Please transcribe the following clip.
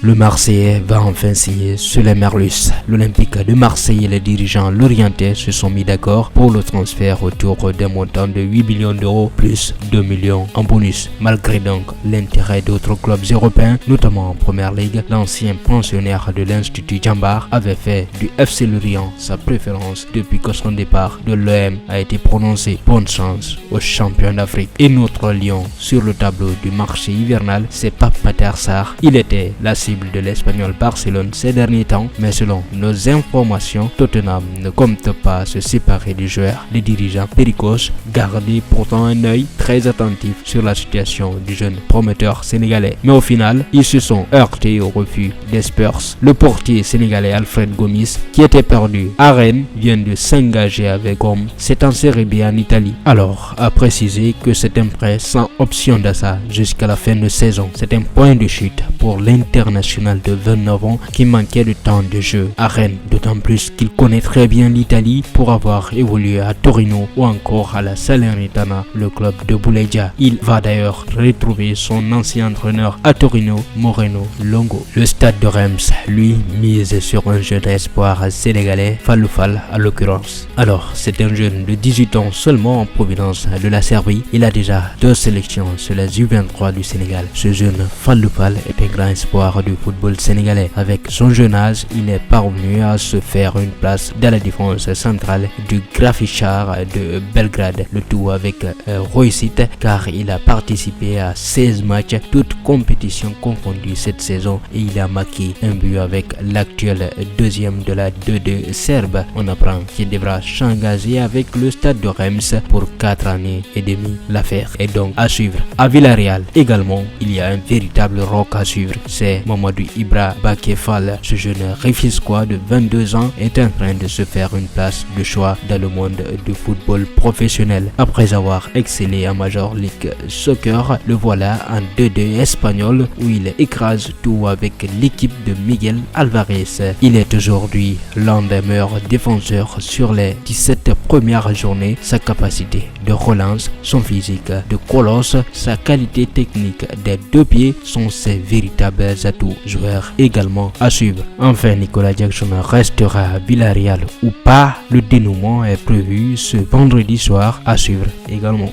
Le Marseillais va enfin signer sur les Merlus. L'Olympique de Marseille et les dirigeants lorientais se sont mis d'accord pour le transfert autour d'un montant de 8 millions d'euros plus 2 millions en bonus. Malgré donc l'intérêt d'autres clubs européens, notamment en Première Ligue, l'ancien pensionnaire de l'Institut Djambar avait fait du FC Lorient sa préférence depuis que son départ de l'OM a été prononcé. Bonne chance aux champions d'Afrique. Et notre lion sur le tableau du marché hivernal, c'est Pape Matar Sarr. Il était la cible de l'Espagnol Barcelone ces derniers temps, mais selon nos informations, Tottenham ne compte pas se séparer du joueur. Les dirigeants Pericos gardent pourtant un œil très attentif sur la situation du jeune prometteur sénégalais. Mais au final, ils se sont heurtés au refus des Spurs. Le portier sénégalais Alfred Gomis, qui était perdu à Rennes, vient de s'engager avec Rome. C'est en Serie B en Italie. Alors, à préciser que c'est un prêt sans option d'achat jusqu'à la fin de saison. C'est un point de chute pour l'international de 29 ans qui manquait de temps de jeu à Rennes, d'autant plus qu'il connaît très bien l'Italie pour avoir évolué à Torino ou encore à la Salernitana, le club de Bouledia. Il va d'ailleurs retrouver son ancien entraîneur à Torino, Moreno Longo. Le stade de Reims, lui, mise sur un jeune espoir sénégalais, Fallou Fall à l'occurrence. Alors, c'est un jeune de 18 ans seulement en provenance de la Serbie. Il a déjà 2 sélections sur les U23 du Sénégal. Ce jeune Fallou Fall est un grand espoir du football sénégalais. Avec son jeune âge, il est parvenu à se faire une place dans la défense centrale du Grafichar de Belgrade. Le tout avec réussite car il a participé à 16 matchs, toutes compétitions confondues cette saison, et il a marqué un but avec l'actuel deuxième de la 2-2 serbe. On apprend qu'il devra s'engager avec le stade de Reims pour 4 années et demie. L'affaire est donc à suivre. À Villarreal également, il y a un véritable rock à suivre. C'est Mamadou Ibra Bakefal. Ce jeune Rufisquois de 22 ans est en train de se faire une place de choix dans le monde du football professionnel. Après avoir excellé en Major League Soccer, le voilà en 2-2 espagnol où il écrase tout avec l'équipe de Miguel Alvarez. Il est aujourd'hui l'un des meilleurs défenseurs sur les 17 premières journées. Sa capacité de relance, son physique de colosse, sa qualité technique des 2 pieds sont ses véritables atouts. Joueur également à suivre. Enfin, Nicolas Jackson restera à Villarreal ou pas. Le dénouement est prévu ce vendredi soir, à suivre également.